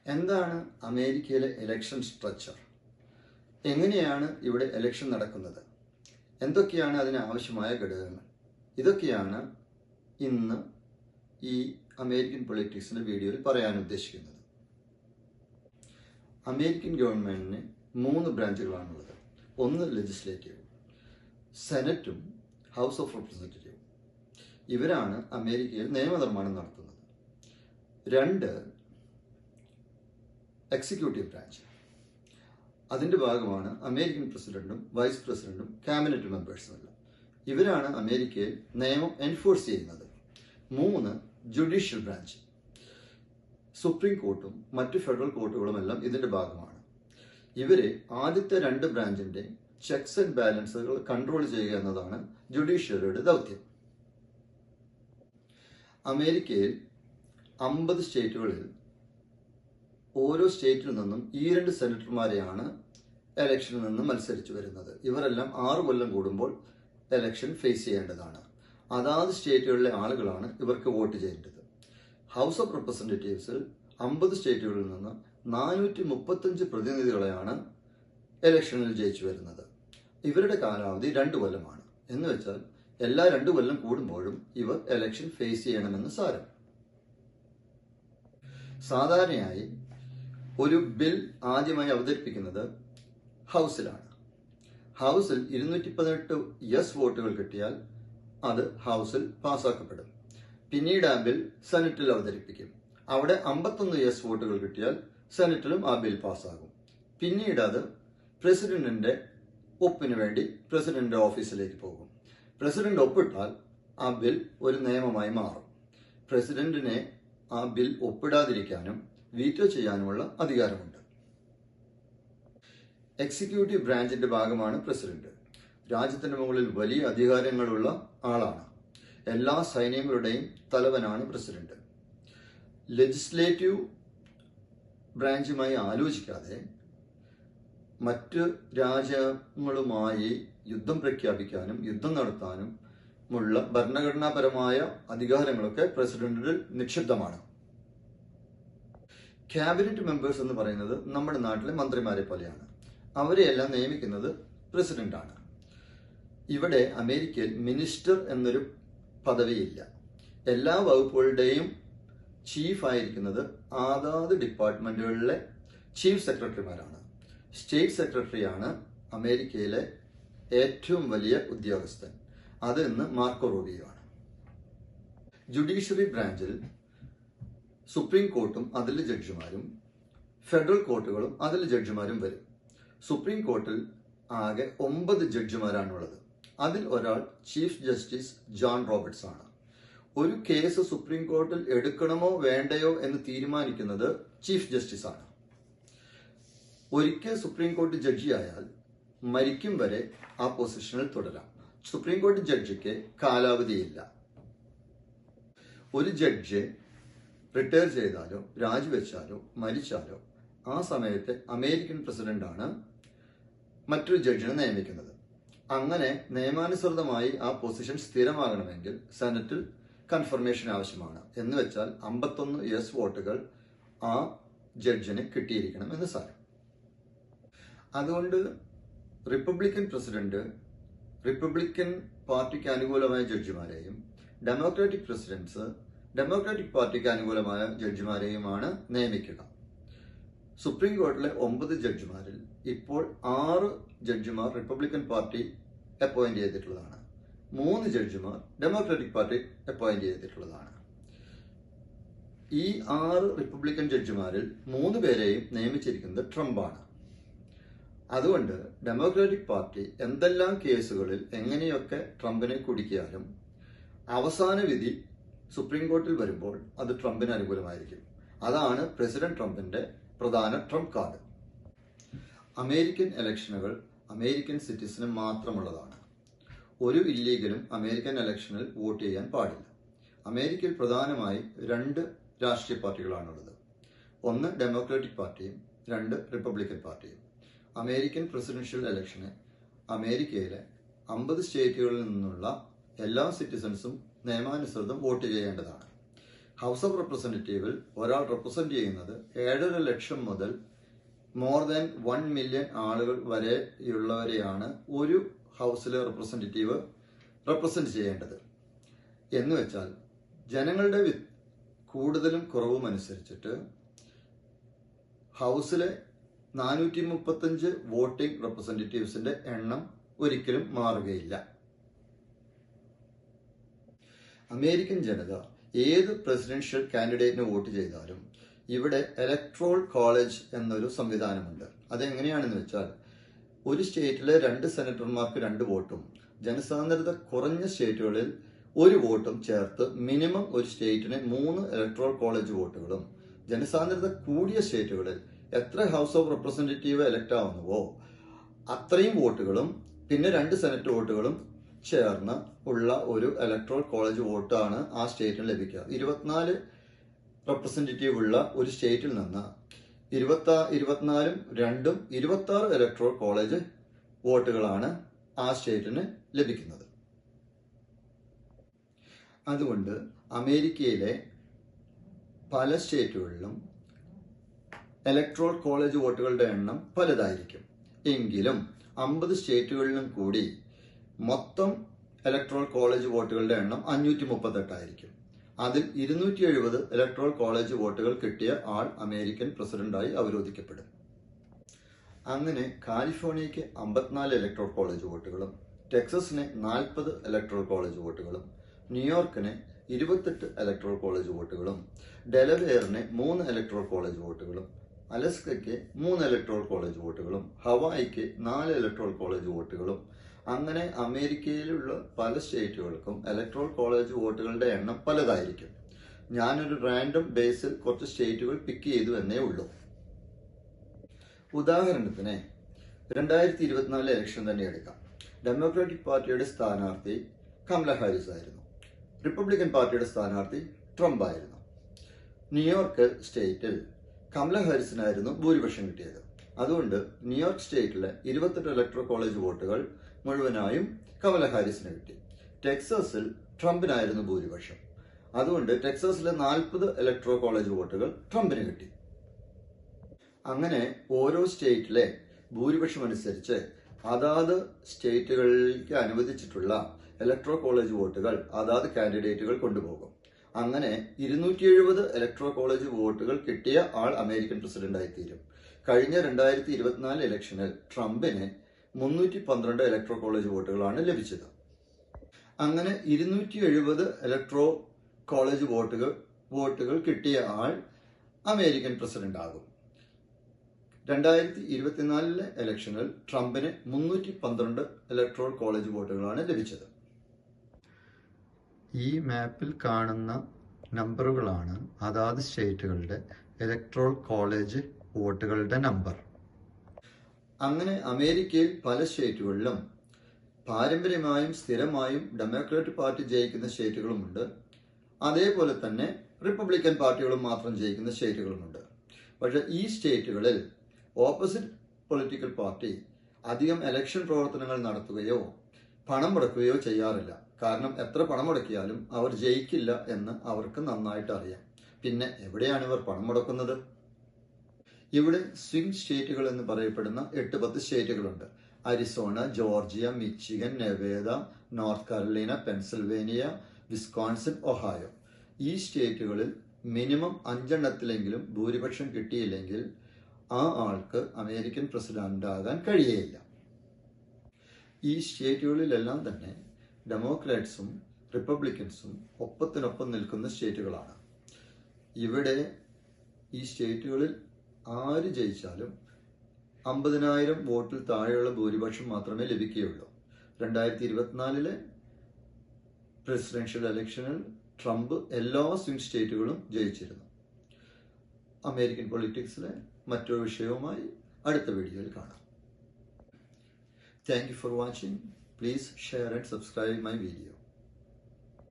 എന്താണ് അമേരിക്കയിലെ election structure? എങ്ങനെയാണ് ഇവിടെ ഇലക്ഷൻ നടക്കുന്നത്? എന്തൊക്കെയാണ് അതിന് ആവശ്യമായ ഘടകങ്ങൾ? ഇതൊക്കെയാണ് ഇന്ന് ഈ അമേരിക്കൻ പൊളിറ്റിക്സിന്റെ വീഡിയോയിൽ പറയാൻ ഉദ്ദേശിക്കുന്നത്. അമേരിക്കൻ ഗവൺമെന്റിന് 3 ബ്രാഞ്ചുകളാണുള്ളത്. ഒന്ന് ലെജിസ്ലേറ്റീവ്, സെനറ്റും ഹൗസ് ഓഫ് റെപ്രസെന്റേറ്റീവ്. ഇവരാണ് അമേരിക്കയിൽ നിയമനിർമ്മാണം നടത്തുന്നത്. 2 എക്സിക്യൂട്ടീവ് ബ്രാഞ്ച്. അതിൻ്റെ ഭാഗമാണ് അമേരിക്കൻ പ്രസിഡന്റും വൈസ് പ്രസിഡന്റും ക്യാബിനറ്റ് മെമ്പേഴ്സും എല്ലാം. ഇവരാണ് അമേരിക്കയിൽ നിയമം എൻഫോഴ്സ് ചെയ്യുന്നത്. 3 ജുഡീഷ്യൽ ബ്രാഞ്ച്. സുപ്രീം കോർട്ടും മറ്റ് ഫെഡറൽ കോർട്ടുകളും എല്ലാം ഇതിന്റെ ഭാഗമാണ്. ഇവരെ ആദ്യത്തെ 2 ബ്രാഞ്ചിന്റെ ചെക്സ് ആൻഡ് ബാലൻസുകൾ കൺട്രോൾ ചെയ്യുക എന്നതാണ് ജുഡീഷ്യറിയുടെ ദൗത്യം. അമേരിക്കയിൽ 50 സ്റ്റേറ്റുകളിൽ ഓരോ സ്റ്റേറ്റിൽ നിന്നും ഈ 2 സെനറ്റർമാരെയാണ് എലക്ഷനിൽ നിന്ന് മത്സരിച്ചു വരുന്നത്. ഇവരെല്ലാം 6 കൊല്ലം കൂടുമ്പോൾ എലക്ഷൻ ഫേസ് ചെയ്യേണ്ടതാണ്. അതാത് സ്റ്റേറ്റുകളിലെ ആളുകളാണ് ഇവർക്ക് വോട്ട് ചെയ്യേണ്ടത്. ഹൗസ് ഓഫ് റെപ്രസെന്റേറ്റീവ്സിൽ 50 സ്റ്റേറ്റുകളിൽ നിന്ന് 435 പ്രതിനിധികളെയാണ് എലക്ഷനിൽ ജയിച്ചു വരുന്നത്. ഇവരുടെ കാലാവധി 2 കൊല്ലമാണ്. എന്ന് വെച്ചാൽ എല്ലാ 2 കൊല്ലം കൂടുമ്പോഴും ഇവർ എലക്ഷൻ ഫേസ് ചെയ്യണമെന്ന് സാരം. സാധാരണയായി ഒരു ബിൽ ആദ്യമായി അവതരിപ്പിക്കുന്നത് ഹൗസിലാണ്. ഹൗസിൽ 218 യെസ് വോട്ടുകൾ കിട്ടിയാൽ അത് ഹൗസിൽ പാസ്സാക്കപ്പെടും. പിന്നീട് ആ ബിൽ സെനറ്റിൽ അവതരിപ്പിക്കും. അവിടെ 51 യെസ് വോട്ടുകൾ കിട്ടിയാൽ സെനറ്റിലും ആ ബിൽ പാസ്സാകും. പിന്നീട് അത് പ്രസിഡന്റിന്റെ ഒപ്പിന് വേണ്ടി പ്രസിഡന്റിന്റെ ഓഫീസിലേക്ക് പോകും. പ്രസിഡന്റ് ഒപ്പിട്ടാൽ ആ ബിൽ ഒരു നിയമമായി മാറും. പ്രസിഡന്റിനെ ആ ബിൽ ഒപ്പിടാതിരിക്കാനും വീറ്റോ ചെയ്യാനുമുള്ള അധികാരമുണ്ട്. എക്സിക്യൂട്ടീവ് ബ്രാഞ്ചിന്റെ ഭാഗമാണ് പ്രസിഡന്റ്. രാജ്യത്തിന്റെ മുകളിൽ വലിയ അധികാരങ്ങളുള്ള ആളാണ്. എല്ലാ സൈന്യങ്ങളുടെയും തലവനാണ് പ്രസിഡന്റ്. ലെജിസ്ലേറ്റീവ് ബ്രാഞ്ചുമായി ആലോചിക്കാതെ മറ്റ് രാജ്യങ്ങളുമായി യുദ്ധം പ്രഖ്യാപിക്കാനും യുദ്ധം നടത്താനും ഉള്ള ഭരണഘടനാപരമായ അധികാരങ്ങളൊക്കെ പ്രസിഡന്റിൽ നിക്ഷിപ്തമാണ്. ക്യാബിനറ്റ് മെമ്പേഴ്സ് എന്ന് പറയുന്നത് നമ്മുടെ നാട്ടിലെ മന്ത്രിമാരെ പോലെയാണ്. അവരെയെല്ലാം നിയമിക്കുന്നത് പ്രസിഡന്റാണ്. ഇവിടെ അമേരിക്കയിൽ മിനിസ്റ്റർ എന്നൊരു പദവിയില്ല. എല്ലാ വകുപ്പുകളുടെയും ചീഫ് ആയിരിക്കുന്നത് അതാത് ഡിപ്പാർട്ട്മെന്റുകളിലെ ചീഫ് സെക്രട്ടറിമാരാണ്. സ്റ്റേറ്റ് സെക്രട്ടറിയാണ് അമേരിക്കയിലെ ഏറ്റവും വലിയ ഉദ്യോഗസ്ഥൻ. അത് ഇന്ന് മാർക്കോ റൂബിയോ ആണ്. ജുഡീഷ്യറി ബ്രാഞ്ചിൽ സുപ്രീം കോർട്ടും അതിലെ ജഡ്ജിമാരും ഫെഡറൽ കോർട്ടുകളും അതിലെ ജഡ്ജിമാരും വരും. സുപ്രീം കോർട്ടിൽ ആകെ 9 ജഡ്ജിമാരാണുള്ളത്. അതിൽ ഒരാൾ ചീഫ് ജസ്റ്റിസ് ജോൺ റോബർട്ട്സ് ആണ്. ഒരു കേസ് സുപ്രീം കോർട്ടിൽ എടുക്കണമോ വേണ്ടയോ എന്ന് തീരുമാനിക്കുന്നത് ചീഫ് ജസ്റ്റിസ് ആണ്. ഒരിക്കൽ സുപ്രീം കോടതി ജഡ്ജിയായാൽ മരിക്കും വരെ ആ പൊസിഷനിൽ തുടരാം. സുപ്രീം കോടതി ജഡ്ജിക്ക് കാലാവധിയില്ല. ഒരു ജഡ്ജ് റിട്ടയർ ചെയ്താലോ രാജിവെച്ചാലോ മരിച്ചാലോ ആ സമയത്ത് അമേരിക്കൻ പ്രസിഡന്റാണ് മറ്റൊരു ജഡ്ജിനെ നിയമിക്കുന്നത്. അങ്ങനെ നിയമാനുസൃതമായി ആ പൊസിഷൻ സ്ഥിരമാകണമെങ്കിൽ സെനറ്റിൽ കൺഫർമേഷൻ ആവശ്യമാണ്. എന്ന് വെച്ചാൽ 51 യെസ് വോട്ടുകൾ ആ ജഡ്ജിന് കിട്ടിയിരിക്കണം എന്ന് സാരം. അതുകൊണ്ട് റിപ്പബ്ലിക്കൻ പ്രസിഡന്റ് റിപ്പബ്ലിക്കൻ പാർട്ടിക്ക് അനുകൂലമായ ജഡ്ജിമാരെയും ഡെമോക്രാറ്റിക് പ്രസിഡന്റ്സ് ഡെമോക്രാറ്റിക് പാർട്ടിക്ക് അനുകൂലമായ ജഡ്ജിമാരെയുമാണ് നിയമിക്കുക. സുപ്രീം കോർട്ടിലെ 9 ജഡ്ജിമാരിൽ ഇപ്പോൾ 6 ജഡ്ജിമാർ റിപ്പബ്ലിക്കൻ പാർട്ടി അപ്പോയിന്റ് ചെയ്തിട്ടുള്ളതാണ്. 3 ജഡ്ജിമാർ ഡെമോക്രാറ്റിക് പാർട്ടി അപ്പോയിന്റ് ചെയ്തിട്ടുള്ളതാണ്. ഈ 6 റിപ്പബ്ലിക്കൻ ജഡ്ജിമാരിൽ 3 പേരെയും നിയമിച്ചിരിക്കുന്നത് ട്രംപാണ്. അതുകൊണ്ട് ഡെമോക്രാറ്റിക് പാർട്ടി എന്തെല്ലാം കേസുകളിൽ എങ്ങനെയൊക്കെ ട്രംപിനെ കുടുക്കിയാലും അവസാന വിധി സുപ്രീം കോർട്ടിൽ വരുമ്പോൾ അത് ട്രംപിന് അനുകൂലമായിരിക്കും. അതാണ് പ്രസിഡന്റ് ട്രംപിന്റെ പ്രധാന ട്രംപ് കാർഡ്. അമേരിക്കൻ ഇലക്ഷനുകൾ അമേരിക്കൻ സിറ്റിസന് മാത്രമുള്ളതാണ്. ഒരു ഇല്ലീഗലും അമേരിക്കൻ ഇലക്ഷനിൽ വോട്ട് ചെയ്യാൻ പാടില്ല. അമേരിക്കയിൽ പ്രധാനമായി 2 രാഷ്ട്രീയ പാർട്ടികളാണുള്ളത്. ഒന്ന് ഡെമോക്രാറ്റിക് പാർട്ടിയും 2 റിപ്പബ്ലിക്കൻ പാർട്ടിയും. അമേരിക്കൻ പ്രസിഡൻഷ്യൽ ഇലക്ഷന് അമേരിക്കയിലെ 50 സ്റ്റേറ്റുകളിൽ നിന്നുള്ള എല്ലാ സിറ്റിസൺസും നിയമാനുസൃതം വോട്ട് ചെയ്യേണ്ടതാണ്. ഹൗസ് ഓഫ് റെപ്രസെൻറ്റേറ്റീവിൽ ഒരാൾ റെപ്രസെന്റ് ചെയ്യുന്നത് 7.5 ലക്ഷം മുതൽ മോർ ദാൻ 1 മില്യൺ ആളുകൾ വരെയുള്ളവരെയാണ് ഒരു ഹൗസിലെ റെപ്രസെൻറ്റേറ്റീവ് റെപ്രസെന്റ് ചെയ്യേണ്ടത്. എന്ന് വെച്ചാൽ ജനങ്ങളുടെ കൂടുതലും കുറവും അനുസരിച്ചിട്ട് ഹൗസിലെ 435 വോട്ടിംഗ് റെപ്രസെൻറ്റേറ്റീവ്സിന്റെ എണ്ണം ഒരിക്കലും മാറുകയില്ല. അമേരിക്കൻ ജനത ഏത് പ്രസിഡൻഷ്യൽ കാൻഡിഡേറ്റിന് വോട്ട് ചെയ്താലും ഇവിടെ ഇലക്ട്രോൾ കോളേജ് എന്നൊരു സംവിധാനമുണ്ട്. അതെങ്ങനെയാണെന്ന് വെച്ചാൽ ഒരു സ്റ്റേറ്റിലെ 2 സെനറ്റർമാർക്ക് 2 വോട്ടും ജനസാന്ദ്രത കുറഞ്ഞ സ്റ്റേറ്റുകളിൽ 1 വോട്ടും ചേർത്ത് മിനിമം ഒരു സ്റ്റേറ്റിന് 3 ഇലക്ട്രോൾ കോളേജ് വോട്ടുകളും, ജനസാന്ദ്രത കൂടിയ സ്റ്റേറ്റുകളിൽ എത്ര ഹൗസ് ഓഫ് റെപ്രസെൻറ്റേറ്റീവ് എലക്ട് ആവുന്നുവോ അത്രയും വോട്ടുകളും പിന്നെ 2 സെനറ്റ് വോട്ടുകളും ചേർന്ന് ഉള്ള ഒരു ഇലക്ട്രോൾ കോളേജ് വോട്ടാണ് ആ സ്റ്റേറ്റിന് ലഭിക്കുക. 24 റെപ്രസെൻറ്റേറ്റീവ് ഉള്ള ഒരു സ്റ്റേറ്റിൽ നിന്ന് 24ഉം 2ഉം 26 ഇലക്ട്രോൾ കോളേജ് വോട്ടുകളാണ് ആ സ്റ്റേറ്റിന് ലഭിക്കുന്നത്. അതുകൊണ്ട് അമേരിക്കയിലെ പല സ്റ്റേറ്റുകളിലും ഇലക്ട്രോൾ കോളേജ് വോട്ടുകളുടെ എണ്ണം പലതായിരിക്കും. എങ്കിലും 50 സ്റ്റേറ്റുകളിലും കൂടി മൊത്തം ഇലക്ട്രോൾ കോളേജ് വോട്ടുകളുടെ എണ്ണം 538 ആയിരിക്കും. അതിൽ 270 ഇലക്ട്രോൾ കോളേജ് വോട്ടുകൾ കിട്ടിയ ആൾ അമേരിക്കൻ പ്രസിഡന്റായി അവരോധിക്കപ്പെടും. അങ്ങനെ കാലിഫോർണിയയ്ക്ക് 54 ഇലക്ട്രോൾ കോളേജ് വോട്ടുകളും, ടെക്സസിന് 40 ഇലക്ട്രോൾ കോളേജ് വോട്ടുകളും, ന്യൂയോർക്കിന് 28 ഇലക്ട്രോൾ കോളേജ് വോട്ടുകളും, ഡെലവെയറിന് 3 ഇലക്ട്രോൾ കോളേജ് വോട്ടുകളും, അലസ്കയ്ക്ക് 3 ഇലക്ട്രോൾ കോളേജ് വോട്ടുകളും, ഹവായിക്ക് 4 ഇലക്ട്രോൾ കോളേജ് വോട്ടുകളും, അങ്ങനെ അമേരിക്കയിലുള്ള പല സ്റ്റേറ്റുകൾക്കും ഇലക്ട്രോൾ കോളേജ് വോട്ടുകളുടെ എണ്ണം പലതായിരിക്കും. ഞാനൊരു റാൻഡം ബേസിൽ കുറച്ച് സ്റ്റേറ്റുകൾ പിക്ക് ചെയ്തു എന്നേ ഉള്ളൂ. ഉദാഹരണത്തിന് 2024 ഇലക്ഷൻ തന്നെ എടുക്കാം. ഡെമോക്രാറ്റിക് പാർട്ടിയുടെ സ്ഥാനാർത്ഥി കമല ഹാരിസ് ആയിരുന്നു. റിപ്പബ്ലിക്കൻ പാർട്ടിയുടെ സ്ഥാനാർത്ഥി ട്രംപ് ആയിരുന്നു. ന്യൂയോർക്ക് സ്റ്റേറ്റിൽ കമല ഹാരിസിനായിരുന്നു ഭൂരിപക്ഷം കിട്ടിയത്. അതുകൊണ്ട് ന്യൂയോർക്ക് സ്റ്റേറ്റിലെ 28 ഇലക്ട്രോൾ കോളേജ് വോട്ടുകൾ മുഴുവനായും കമല ഹാരിസിന് കിട്ടി. ടെക്സസിൽ ട്രംപിനായിരുന്നു ഭൂരിപക്ഷം. അതുകൊണ്ട് ടെക്സസിലെ 40 ഇലക്ട്രോൾ കോളേജ് വോട്ടുകൾ ട്രംപിന് കിട്ടി. അങ്ങനെ ഓരോ സ്റ്റേറ്റിലെ ഭൂരിപക്ഷം അനുസരിച്ച് അതാത് സ്റ്റേറ്റുകളിലേക്ക് അനുവദിച്ചിട്ടുള്ള ഇലക്ട്രോൾ കോളേജ് വോട്ടുകൾ അതാത് കാൻഡിഡേറ്റുകൾ കൊണ്ടുപോകും. അങ്ങനെ 270 ഇലക്ട്രോൾ കോളേജ് വോട്ടുകൾ കിട്ടിയ ആൾ അമേരിക്കൻ പ്രസിഡന്റായി തീരും. കഴിഞ്ഞ 2024 ഇലക്ഷനിൽ ട്രംപിന് 312 ഇലക്ട്രോൾ കോളേജ് വോട്ടുകളാണ് ലഭിച്ചത്. അങ്ങനെ 270 ഇലക്ട്രോൾ കോളേജ് വോട്ടുകൾ കിട്ടിയ ആൾ അമേരിക്കൻ പ്രസിഡന്റ് ആകും. 2024 ഇലക്ഷനിൽ ട്രംപിന് 312 ഇലക്ട്രോൾ കോളേജ് വോട്ടുകളാണ് ലഭിച്ചത്. ഈ മാപ്പിൽ കാണുന്ന നമ്പറുകളാണ് അതാത് സ്റ്റേറ്റുകളുടെ ഇലക്ട്രോൾ കോളേജ് വോട്ടുകളുടെ നമ്പർ. അങ്ങനെ അമേരിക്കയിൽ പല സ്റ്റേറ്റുകളിലും പാരമ്പര്യമായും സ്ഥിരമായും ഡെമോക്രാറ്റിക് പാർട്ടി ജയിക്കുന്ന സ്റ്റേറ്റുകളുമുണ്ട്. അതേപോലെ തന്നെ റിപ്പബ്ലിക്കൻ പാർട്ടികളും മാത്രം ജയിക്കുന്ന സ്റ്റേറ്റുകളുമുണ്ട്. പക്ഷെ ഈ സ്റ്റേറ്റുകളിൽ ഓപ്പോസിറ്റ് പൊളിറ്റിക്കൽ പാർട്ടി അധികം ഇലക്ഷൻ പ്രവർത്തനങ്ങൾ നടത്തുകയോ പണം മുടക്കുകയോ ചെയ്യാറില്ല. കാരണം എത്ര പണം മുടക്കിയാലും അവർ ജയിക്കില്ല എന്ന് അവർക്ക് നന്നായിട്ട് അറിയാം. പിന്നെ എവിടെയാണ് ഇവർ പണം മുടക്കുന്നത്? ഇവിടെ സ്വിംഗ് സ്റ്റേറ്റുകൾ എന്ന് പറയപ്പെടുന്ന 8-10 സ്റ്റേറ്റുകളുണ്ട്. Arizona, Georgia, Michigan, Nevada, North Carolina, Pennsylvania, Wisconsin, Ohio. ഈ സ്റ്റേറ്റുകളിൽ മിനിമം 5 എണ്ണത്തിലെങ്കിലും ഭൂരിപക്ഷം കിട്ടിയില്ലെങ്കിൽ ആ ആൾക്ക് അമേരിക്കൻ പ്രസിഡന്റ് ആകാൻ കഴിയുകയില്ല. ഈ സ്റ്റേറ്റുകളിലെല്ലാം തന്നെ ഡെമോക്രാറ്റ്സും റിപ്പബ്ലിക്കൻസും ഒപ്പത്തിനൊപ്പം നിൽക്കുന്ന സ്റ്റേറ്റുകളാണ്. ഇവിടെ ഈ സ്റ്റേറ്റുകളിൽ ആര് ജയിച്ചാലും 50,000 വോട്ടിൽ താഴെയുള്ള ഭൂരിപക്ഷം മാത്രമേ ലഭിക്കുകയുള്ളൂ. 2024 പ്രസിഡൻഷ്യൽ ഇലക്ഷനിൽ ട്രംപ് എല്ലാ സ്വിംഗ് സ്റ്റേറ്റുകളും ജയിച്ചിരുന്നു. അമേരിക്കൻ പൊളിറ്റിക്സിലെ മറ്റൊരു വിഷയവുമായി അടുത്ത വീഡിയോയിൽ കാണാം. Thank you for watching. Please share and subscribe my video.